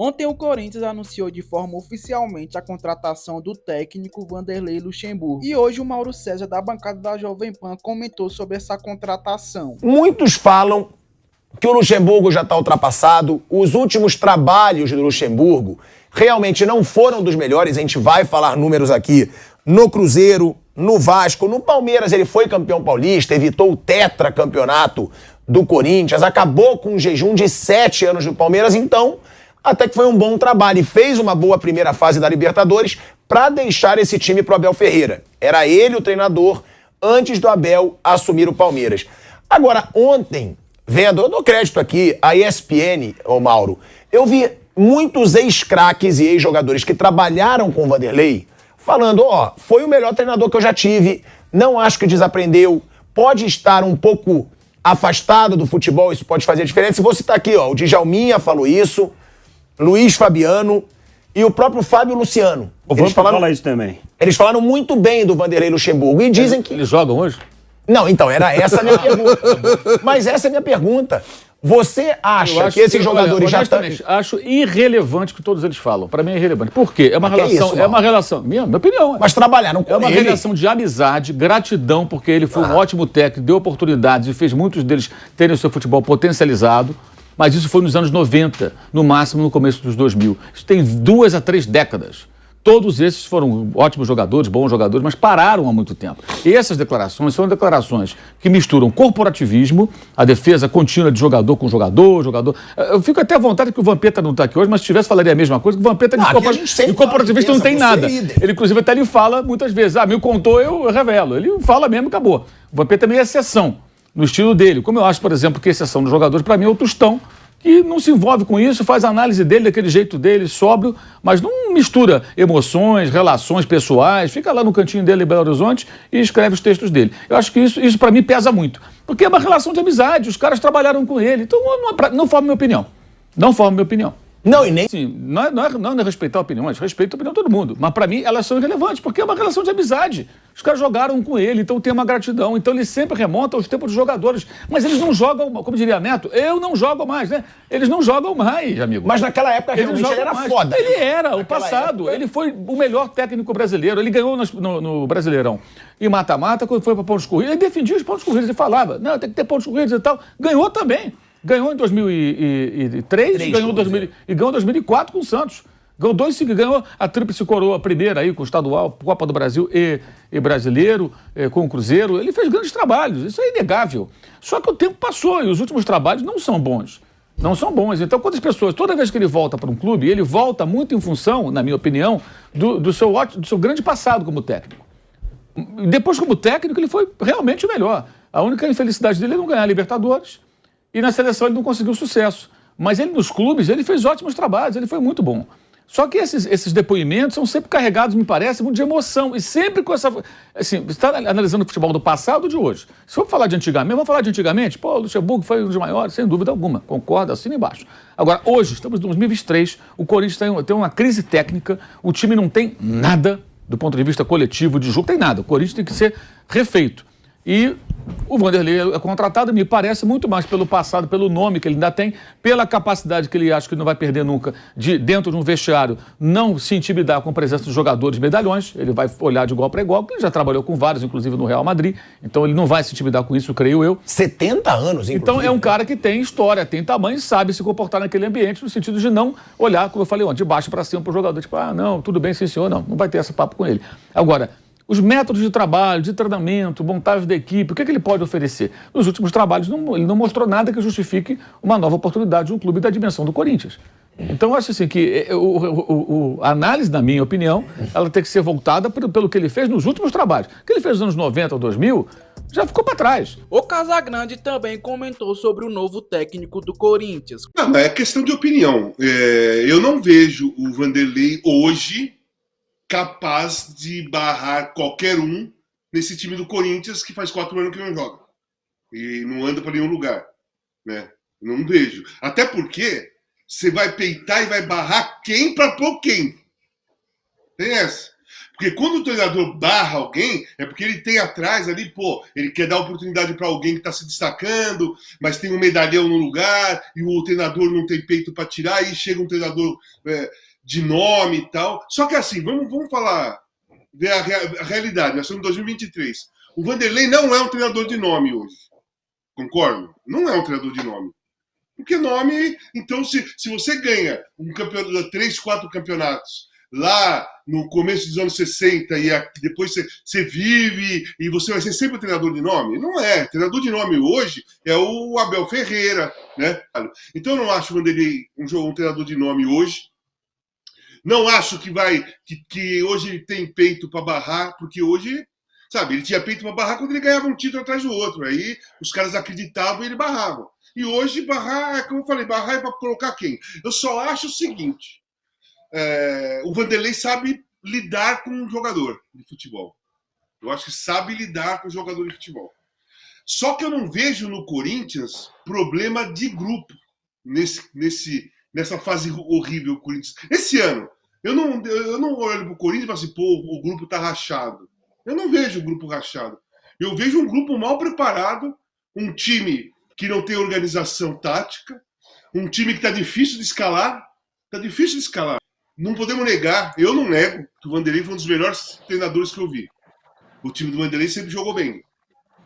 Ontem o Corinthians anunciou de forma oficialmente a contratação do técnico Vanderlei Luxemburgo. E hoje o Mauro César, da bancada da Jovem Pan, comentou sobre essa contratação. Muitos falam que o Luxemburgo já está ultrapassado. Os últimos trabalhos do Luxemburgo realmente não foram dos melhores. A gente vai falar números aqui. No Cruzeiro, no Vasco, no Palmeiras ele foi campeão paulista, evitou o tetracampeonato do Corinthians, acabou com um jejum de 7 anos do Palmeiras, então até que foi um bom trabalho e fez uma boa primeira fase da Libertadores para deixar esse time pro Abel Ferreira. Era ele o treinador antes do Abel assumir o Palmeiras. Agora, ontem, eu dou crédito aqui à ESPN, ô Mauro, eu vi muitos ex-craques e ex-jogadores que trabalharam com o Vanderlei falando, foi o melhor treinador que eu já tive, não acho que desaprendeu, pode estar um pouco afastado do futebol, isso pode fazer diferença. E vou citar aqui, o Djalminha falou isso, Luiz Fabiano e o próprio Fábio Luciano. O Vanderlei fala isso também. Eles falaram muito bem do Vanderlei Luxemburgo e dizem que... Eles jogam hoje? Não, então, era essa a minha pergunta. Mas essa é a minha pergunta. Você acha que esses jogadores já estão... Acho irrelevante o que todos eles falam. Para mim é irrelevante. Por quê? É uma relação, minha opinião. Mas trabalharam com ele. É uma relação de amizade, gratidão, porque ele foi um ótimo técnico, deu oportunidades e fez muitos deles terem o seu futebol potencializado. Mas isso foi nos anos 90, no máximo no começo dos 2000. Isso tem 2 a 3 décadas. Todos esses foram ótimos jogadores, bons jogadores, mas pararam há muito tempo. E essas declarações são declarações que misturam corporativismo, a defesa contínua de jogador com jogador. Eu fico até à vontade que o Vampeta não está aqui hoje, mas se tivesse falaria a mesma coisa, que o Vampeta de corporativista não tem nada. Ele, inclusive, até lhe fala muitas vezes, me contou, eu revelo. Ele fala mesmo, acabou. O Vampeta é meio exceção no estilo dele. Como eu acho, por exemplo, que exceção dos jogadores, para mim, é o Tostão, que não se envolve com isso, faz a análise dele daquele jeito dele, sóbrio, mas não mistura emoções, relações pessoais, fica lá no cantinho dele em Belo Horizonte e escreve os textos dele. Eu acho que isso para mim pesa muito, porque é uma relação de amizade, os caras trabalharam com ele, então não forma minha opinião. Não forma minha opinião. Não, e nem... Sim, não é respeitar opiniões, respeito a opinião de todo mundo, mas para mim elas são irrelevantes, porque é uma relação de amizade. Os caras jogaram com ele, então tem uma gratidão, então ele sempre remonta aos tempos dos jogadores, mas eles não jogam, como diria Neto, eu não jogo mais, né? Eles não jogam mais, amigo. Mas naquela época realmente ele era foda. Ele era, o passado, ele foi o melhor técnico brasileiro, ele ganhou no Brasileirão e mata-mata, quando foi para pontos corridos, ele defendia os pontos corridos, ele falava, não, tem que ter pontos corridos e tal, ganhou também. Ganhou em 2003, ganhou em 2004 com o Santos. Ganhou a tríplice coroa primeira aí com o estadual, Copa do Brasil e brasileiro, com o Cruzeiro. Ele fez grandes trabalhos, isso é inegável. Só que o tempo passou e os últimos trabalhos não são bons. Não são bons. Então, quantas pessoas, toda vez que ele volta para um clube, ele volta muito em função, na minha opinião, do seu grande passado como técnico. Depois, como técnico, ele foi realmente o melhor. A única infelicidade dele é não ganhar a Libertadores. E na seleção ele não conseguiu sucesso. Mas ele nos clubes, ele fez ótimos trabalhos, ele foi muito bom. Só que esses depoimentos são sempre carregados, me parece, muito de emoção. E sempre com essa... Assim, você está analisando o futebol do passado ou de hoje? Se for falar de antigamente, vamos falar de antigamente? Pô, o Luxemburgo foi um dos maiores, sem dúvida alguma. Concordo, assina embaixo. Agora, hoje, estamos em 2023, o Corinthians tem uma crise técnica, o time não tem nada do ponto de vista coletivo de jogo, tem nada. O Corinthians tem que ser refeito. E o Vanderlei é contratado, me parece, muito mais pelo passado, pelo nome que ele ainda tem, pela capacidade que ele acha que não vai perder nunca de, dentro de um vestiário, não se intimidar com a presença dos jogadores medalhões. Ele vai olhar de igual para igual, porque ele já trabalhou com vários, inclusive no Real Madrid, então ele não vai se intimidar com isso, creio eu. 70 anos, inclusive. Então é um cara que tem história, tem tamanho e sabe se comportar naquele ambiente, no sentido de não olhar, como eu falei ontem, de baixo para cima para o jogador, tipo, não, tudo bem, sim senhor, não vai ter esse papo com ele. Agora, os métodos de trabalho, de treinamento, montagem da equipe, o que ele pode oferecer? Nos últimos trabalhos, ele não mostrou nada que justifique uma nova oportunidade de um clube da dimensão do Corinthians. Então, eu acho assim que a análise, na minha opinião, ela tem que ser voltada pelo que ele fez nos últimos trabalhos. O que ele fez nos anos 90 ou 2000 já ficou para trás. O Casagrande também comentou sobre o novo técnico do Corinthians. Não, mas é questão de opinião. Eu não vejo o Vanderlei hoje capaz de barrar qualquer um nesse time do Corinthians que faz 4 anos que não joga. E não anda para nenhum lugar. Né? Não vejo. Até porque você vai peitar e vai barrar quem para pôr quem. Tem essa. Porque quando o treinador barra alguém, é porque ele tem atrás ali, pô, ele quer dar oportunidade para alguém que está se destacando, mas tem um medalhão no lugar, e o treinador não tem peito para tirar, aí chega um treinador de nome e tal. Só que assim, vamos falar, ver a realidade, nós estamos em 2023. O Vanderlei não é um treinador de nome hoje. Concordo? Não é um treinador de nome. Porque nome, então, se você ganha um campeonato, 3, 4 campeonatos lá no começo dos anos 60 e depois você vive e você vai ser sempre o treinador de nome? Não é. Treinador de nome hoje é o Abel Ferreira, né? Então eu não acho o Vanderlei um treinador de nome hoje. Não acho que hoje ele tem peito para barrar, porque hoje, sabe, ele tinha peito para barrar quando ele ganhava um título atrás do outro. Aí os caras acreditavam e ele barrava. E hoje barrar, como eu falei, barrar é para colocar quem? Eu só acho o seguinte, o Vanderlei sabe lidar com um jogador de futebol. Eu acho que sabe lidar com um jogador de futebol. Só que eu não vejo no Corinthians problema de grupo nessa fase horrível do Corinthians. Esse ano, eu não olho pro Corinthians e falo assim, pô, o grupo tá rachado. Eu não vejo o grupo rachado. Eu vejo um grupo mal preparado, um time que não tem organização tática, um time que tá difícil de escalar. Tá difícil de escalar. Não podemos negar, eu não nego, que o Vanderlei foi um dos melhores treinadores que eu vi. O time do Vanderlei sempre jogou bem.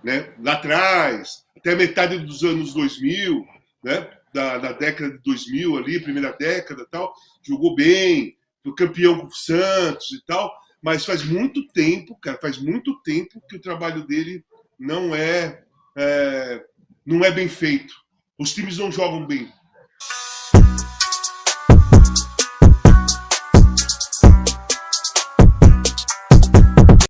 Né? Lá atrás, até a metade dos anos 2000, né? Da década de 2000 ali, primeira década e tal, jogou bem, foi campeão com o Santos e tal, mas faz muito tempo, cara, faz muito tempo que o trabalho dele não é bem feito. Os times não jogam bem.